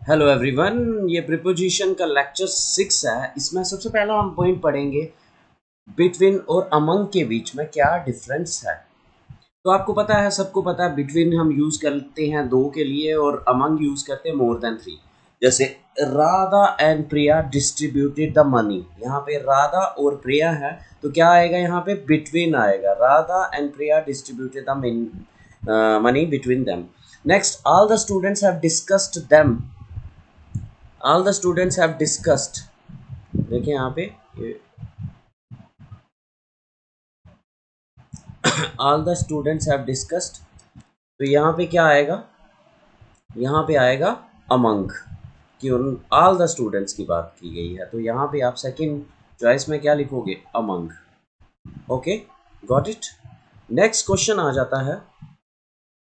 Hello everyone, ये preposition का lecture 6 है। इसमें सबसे पहला हम पॉइंट पढ़ेंगे बिटवीन और अमंग के बीच में क्या डिफरेंस है। तो आपको पता है, सबको पता है, बिटवीन हम यूज करते हैं दो के लिए और अमंग यूज करते हैं मोर देन 3। जैसे Radha and Priya distributed the money, यहाँ पे राधा और प्रिया है तो क्या आएगा, यहाँ पे बिटवीन आएगा। Radha and Priya distributed the money between them. Next, all the students have discussed them. All the students have discussed, देखिए यहाँ पे all the students have discussed, तो यहाँ पे क्या आएगा, यहाँ पे आएगा अमंग, कि उन ऑल द स्टूडेंट्स की बात की गई है। तो यहाँ पे आप सेकंड चॉइस में क्या लिखोगे, among. Okay, got it. Next question आ जाता है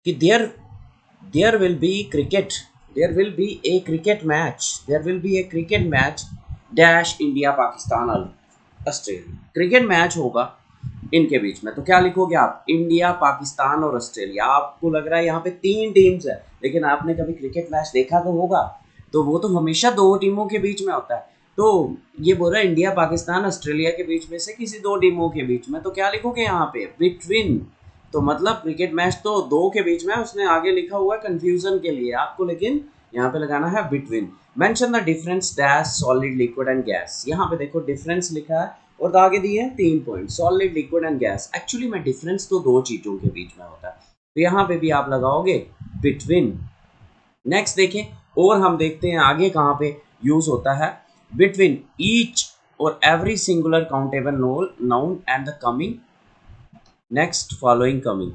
कि there will be cricket, there will be a cricket match, there will be a cricket match dash India Pakistan Australia. Cricket match होगा इनके बीच में, तो क्या लिखोगे आप, इंडिया पाकिस्तान और ऑस्ट्रेलिया। आपको लग रहा है यहाँ पे 3 टीम्स है, लेकिन आपने कभी क्रिकेट मैच देखा तो होगा, तो वो तो हमेशा 2 टीमों के बीच में होता है। तो ये बोल रहा है इंडिया पाकिस्तान ऑस्ट्रेलिया के बीच में से किसी 2 टीमों के बीच में, तो क्या लिखोगे यहाँ पे, बिटवीन। तो मतलब क्रिकेट मैच तो 2 के बीच में, उसने आगे लिखा हुआ है कंफ्यूजन के लिए आपको, लेकिन यहाँ पे लगाना है between. Mention the difference dash solid liquid and gas. यहाँ पे देखो डिफरेंस लिखा है और आगे दिए हैं 3 point, solid liquid and gas. Actually में डिफरेंस तो 2 चीजों के बीच में होता है, तो यहाँ पे भी आप लगाओगे बिटवीन। नेक्स्ट देखें, और हम देखते हैं आगे कहाँ पे यूज होता है, बिटवीन ईच और every singular countable noun and the coming next following coming.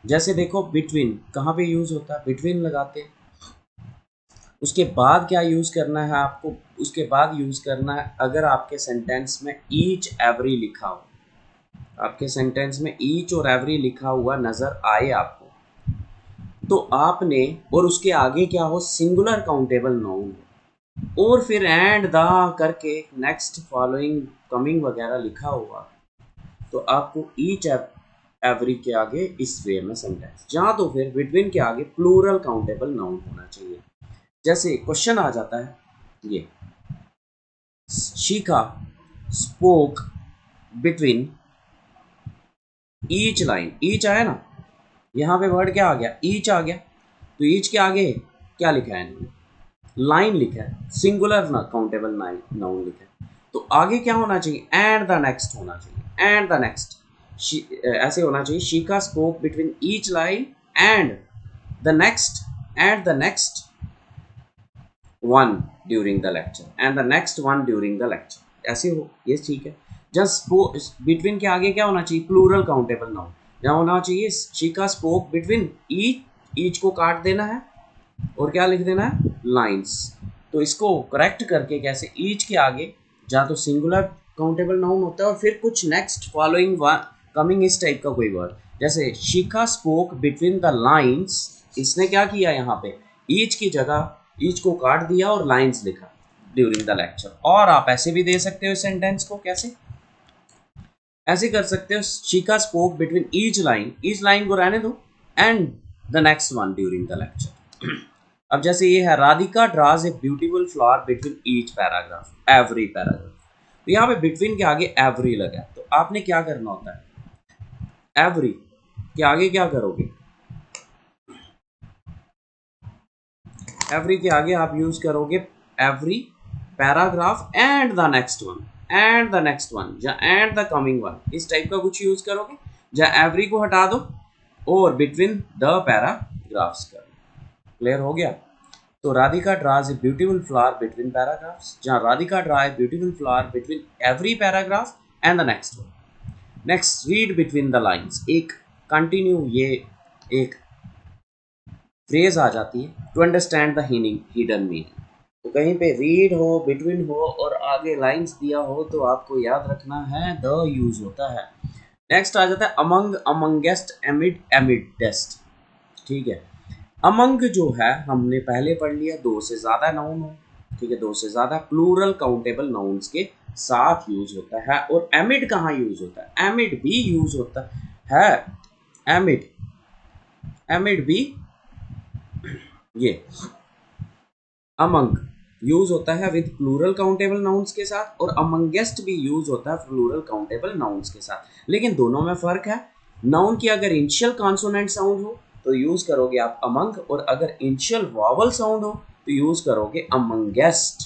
जैसे देखो बिटवीन कहाँ पे यूज होता है, बिटवीन लगाते हैं। उसके बाद क्या यूज करना है आपको, उसके बाद यूज करना है अगर आपके सेंटेंस में ईच एवरी लिखा हो, आपके सेंटेंस में ईच और एवरी लिखा हुआ नजर आए आपको, तो आपने, और उसके आगे क्या हो, सिंगुलर काउंटेबल नाउन और फिर एंड द करके नेक्स्ट फॉलोइंग कमिंग वगैरह लिखा हुआ, तो आपको ईच एवरी के आगे इस वे में सेंटेंस, जहाँ तो फिर बिटवीन के आगे प्लूरल काउंटेबल नाउन होना चाहिए। जैसे क्वेश्चन आ जाता है ये, Shikha spoke between each line, each आया ना, यहाँ पे वर्ड क्या आ गया, ईच आ गया, तो ईच के आगे क्या लिखा है, लाइन लिखा है, सिंगुलर ना काउंटेबल नाउन लिखा है, तो आगे क्या होना चाहिए, एंड द नेक्स्ट होना चाहिए, एंड द नेक्स्ट ऐसे होना चाहिए, Shikha spoke between each line and the next, and the next one during the lecture, and the next one during the lecture, ऐसे हो, ये ठीक है। जस्ट बिटवीन के आगे क्या होना चाहिए, प्लूरल काउंटेबल नाउन, जहाँ होना चाहिए Shikha spoke between each, each को काट देना है और क्या लिख देना है, लाइंस। तो इसको करेक्ट करके कैसे, ईच के आगे जहाँ तो सिंगुलर काउंटेबल नाउन होता है और फिर कुछ नेक्स्ट फॉलोइंग कमिंग इस टाइप का कोई वर्ड, जैसे शिखा स्पोक बिटवीन द लाइंस, इसने क्या किया यहाँ पे, ईच की जगह ईच को काट दिया और लाइंस लिखा ड्यूरिंग द लेक्चर। और आप ऐसे भी दे सकते हो सेंटेंस को, कैसे, ऐसे कर सकते हो, शिखा स्पोक बिटवीन ईच लाइन को रहने दो and the next one during the lecture. अब जैसे ये है, Radhika draws a beautiful flower between each paragraph, every paragraph, तो यहाँ पे बिटवीन के आगे एवरी लगा, तो आपने क्या करना होता है, एवरी के आगे क्या करोगे, एवरी के आगे आप यूज करोगे every paragraph and the next one, and the next one, जहाँ एंड द कमिंग वन, इस टाइप का कुछ यूज करोगे, जहाँ एवरी को हटा दो और बिटवीन द पैराग्राफ्स करो। क्लियर हो गया। तो Radhika draws a beautiful flower between paragraphs, जहाँ Radhika draw a beautiful flower between every paragraph and the next one. Next, read between the lines, एक कंटिन्यू, ये एक फ्रेज आ जाती है, to understand the hidden meaning. तो कहीं पे रीड हो, बिटवीन हो और आगे लाइंस दिया हो, तो आपको याद रखना है द यूज होता है। नेक्स्ट आ जाता है अमंग, अमंगेस्ट, एमिड, एमिडेस्ट। ठीक है, अमंग जो है हमने पहले पढ़ लिया, 2 से ज़्यादा नाउन हो, ठीक है, 2 से ज़्यादा प्लूरल काउंटेबल नाउन्स के साथ यूज होता है। और एमिड कहाँ यूज होता है, एमिड भी यूज होता है, एमिड, एमिड भी ये अमंग यूज होता है विद प्लूरल काउंटेबल नाउन्स के साथ, और अमंगेस्ट भी यूज होता है प्लूरल काउंटेबल नाउन्स के साथ, लेकिन दोनों में फर्क है। नाउन की अगर इनिशियल कॉन्सोनेंट साउंड हो तो यूज करोगे आप अमंग, और अगर इनिशियल वॉवल साउंड हो तो यूज करोगे अमंगेस्ट।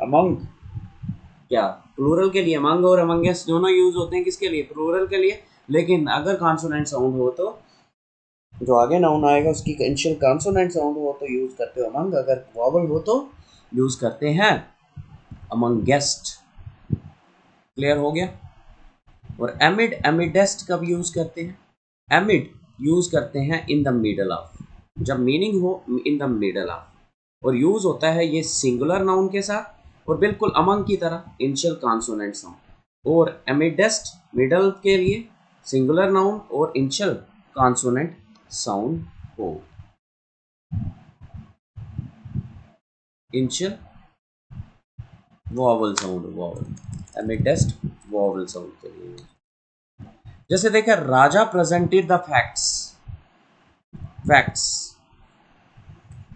अमंग क्या प्लूरल के लिए अमंग और अमंगेस्ट दोनों यूज होते हैं, किसके लिए? प्लूरल के लिए। लेकिन अगर कॉन्सोनेंट साउंड हो तो जो आगे नाउन आएगा उसकी इनिशियल कॉन्सोनेंट साउंड हो तो यूज करते हो अमंग, अगर वॉवल हो तो यूज करते हैं अमंगेस्ट। क्लियर हो गया? और एमिड एमिडेस्ट कब यूज करते हैं? एमिड यूज करते हैं इन द मिडल ऑफ, जब मीनिंग हो इन द मिडल ऑफ, और यूज होता है ये सिंगुलर नाउन के साथ और बिल्कुल अमंग की तरह इनिशियल कॉन्सोनेंट साउंड, और एमिडेस्ट मिडल के लिए सिंगुलर नाउन और इनिशियल कॉन्सोनेंट साउंड हो, initial vowel sound, vowel amidst vowel sound के लिए। जैसे देखा Raja presented the facts, facts.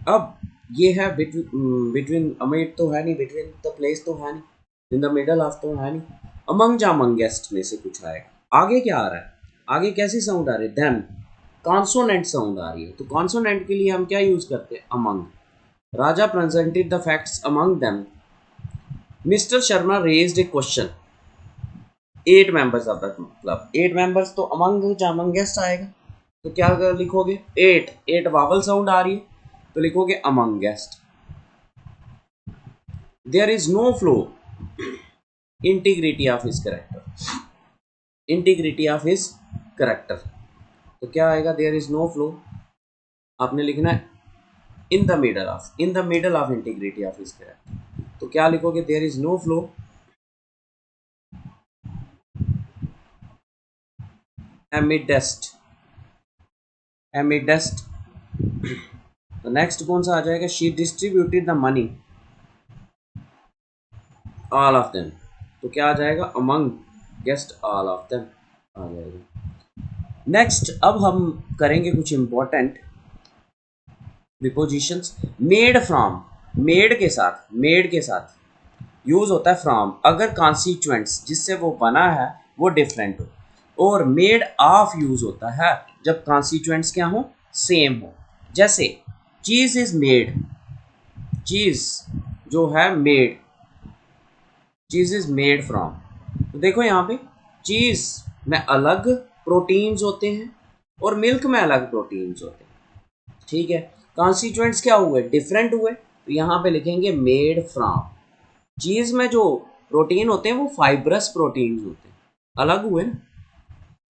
अब ये है बिटवीन अमिड तो है नहीं, बिटवीन द प्लेस तो है नहीं, इन द मिडल ऑफ तो है नहीं, अमंग या अमंगेस्ट में से कुछ आएगा। आगे क्या आ रहा है? आगे कैसी साउंड आ रही है? देन कॉन्सोनेंट साउंड आ रही है, तो कॉन्सोनेंट के लिए हम क्या यूज करते हैं? Among. Raja presented the facts among them mister Sharma raised A question, 8 members of the club, 8 members तो अमंग या अमंगेस्ट आएगा, तो क्या लिखोगे? 8 वावल साउंड आ रही है तो लिखोगे amongst. There is no flow integrity of his character, integrity of his character, तो क्या आएगा? देयर इज नो फ्लो, आपने लिखना है in the middle of, in the middle of integrity of his character, तो क्या लिखोगे? There is no flow amidst, amidst. तो नेक्स्ट कौन सा आ जाएगा? She distributed the money all of them, तो क्या आ जाएगा? Amongst all of them आ जाएगा। नेक्स्ट अब हम करेंगे कुछ important prepositions. Made from, made के साथ, मेड के साथ यूज होता है फ्रॉम अगर कॉन्स्टिट्यूएंट्स जिससे वो बना है वो डिफरेंट हो, और मेड ऑफ यूज होता है जब कॉन्स्टिट्यूएंट्स क्या हो? सेम हो। जैसे चीज इज मेड, चीज जो है मेड, चीज इज मेड फ्रॉम, तो देखो यहाँ पे चीज में अलग प्रोटीन्स होते हैं और मिल्क में अलग प्रोटीन्स होते हैं, ठीक है। कॉन्स्टिट्यूएंट्स क्या हुए? डिफरेंट हुए, तो यहाँ पे लिखेंगे मेड फ्रॉम। चीज में जो प्रोटीन होते हैं वो फाइब्रस प्रोटीन्स होते हैं, अलग हुए ना।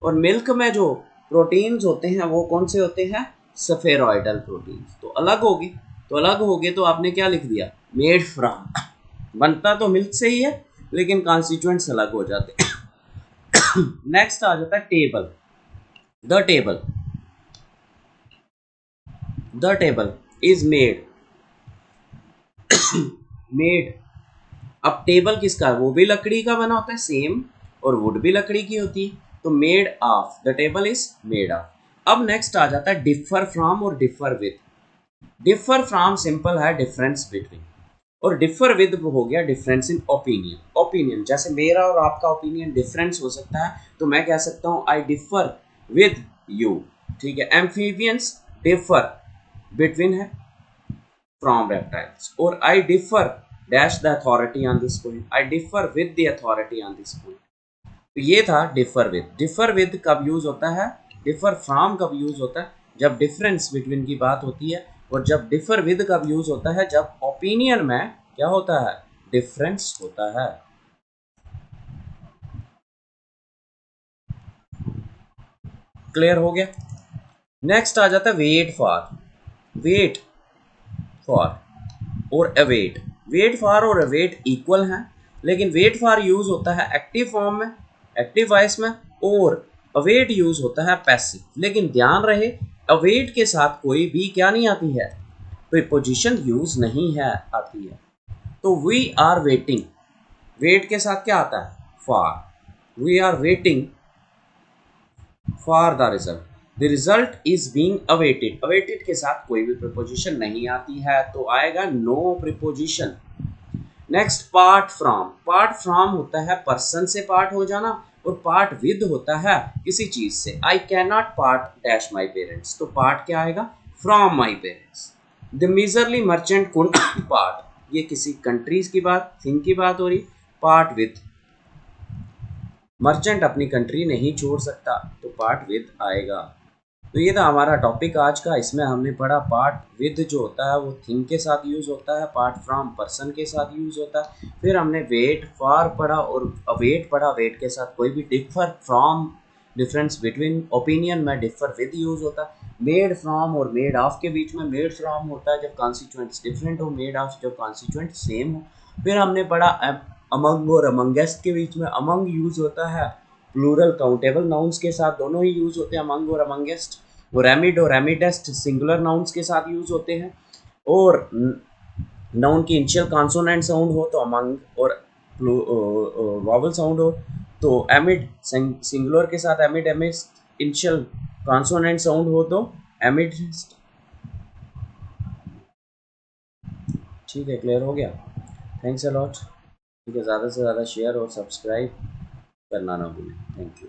और मिल्क में जो प्रोटीन्स होते हैं वो कौन से होते हैं? सफेरॉइडल प्रोटीन्स, तो अलग होगी, तो अलग हो गए, तो आपने क्या लिख दिया? Made from. बनता तो मिल्क से ही है लेकिन कॉन्स्टिट्यूएंट्स अलग हो जाते हैं। नेक्स्ट आ जाता है table, the table, the table is made, made. अब टेबल किसका है? वो भी लकड़ी का बना होता है सेम, और वुड भी लकड़ी की होती है, तो made of, the table is made of. अब नेक्स्ट आ जाता है डिफर फ्रॉम और differ with. Differ from simple है डिफरेंस बिटवीन, और डिफर विद हो गया डिफरेंस इन ओपिनियन। ओपिनियन जैसे मेरा और आपका ओपिनियन डिफरेंस हो सकता है, तो मैं कह सकता हूँ आई डिफर विद यू, ठीक है। एम्फीबियंस डिफर बिटवीन है फ्रॉम रेप्टाइल्स, और आई differ dash the authority on this point, I differ with the authority on this point. तो ये था डिफर विद। डिफर विद कब यूज होता है? डिफर फ्रॉम कब यूज होता है? जब डिफरेंस बिटवीन की बात होती है। और जब डिफर विद कब यूज होता है? जब ओपिनियन में क्या होता है? डिफरेंस होता है। क्लियर हो गया? नेक्स्ट आ जाता है वेट फॉर, वेट फॉर और अवेट। वेट फॉर और अवेट इक्वल हैं, लेकिन वेट फॉर यूज होता है एक्टिव फॉर्म में, एक्टिव वॉइस में, और अवेट यूज होता है पैसिव। लेकिन ध्यान रहे अवेट के साथ कोई भी क्या नहीं आती है? प्रीपोजिशन यूज नहीं है आती है। तो वी आर वेटिंग, वेट के साथ क्या आता है? For, we are waiting for the result, the result is being awaited, awaited के साथ कोई भी प्रिपोजिशन नहीं आती है तो आएगा no preposition. Next part from होता है पर्सन से पार्ट हो जाना, और पार्ट विद होता है किसी चीज से। I cannot part dash my parents, तो पार्ट क्या आएगा, from my parents. The miserly merchant could part, ये किसी कंट्रीज की बात, थिंग की बात हो रही। पार्ट विद, मर्चेंट अपनी कंट्री नहीं छोड़ सकता, तो पार्ट विद आएगा। तो ये था हमारा टॉपिक आज का। इसमें हमने पढ़ा पार्ट विद जो होता है वो थिंग के साथ यूज़ होता है, पार्ट फ्रॉम पर्सन के साथ यूज़ होता है। फिर हमने वेट फॉर पढ़ा और अवेट पढ़ा, वेट के साथ कोई भी differ from, difference between, opinion में डिफर विद यूज़ होता है। मेड फ्रॉम और मेड ऑफ के बीच में मेड फ्रॉम होता है जब कॉन्स्टिट्यूएंट्स डिफरेंट हो, मेड ऑफ जब कॉन्स्टिट्यूएंट सेम हो। फिर हमने पढ़ा अमंग और अमंगेस्ट के बीच में अमंग यूज़ होता है प्लूरल काउंटेबल नाउन्स के साथ, दोनों ही यूज़ होते हैं अमंग और अमंगेस्ट। और एमिड और एमिडेस्ट सिंगुलर नाउन्स के साथ यूज होते हैं। और नाउन की इनिशियल कॉन्सोनेंट साउंड हो तो अमंग, और वॉवल साउंड हो तो एमिड, सिंगुलर के साथ एमिड एमिस्ट, इनिशियल कॉन्सोनेंट साउंड हो तो एमिडेस्ट। ठीक है, क्लियर हो गया। Thanks a lot. ठीक है, ज़्यादा से ज़्यादा शेयर और सब्सक्राइब करना ना भूलें। Thank you.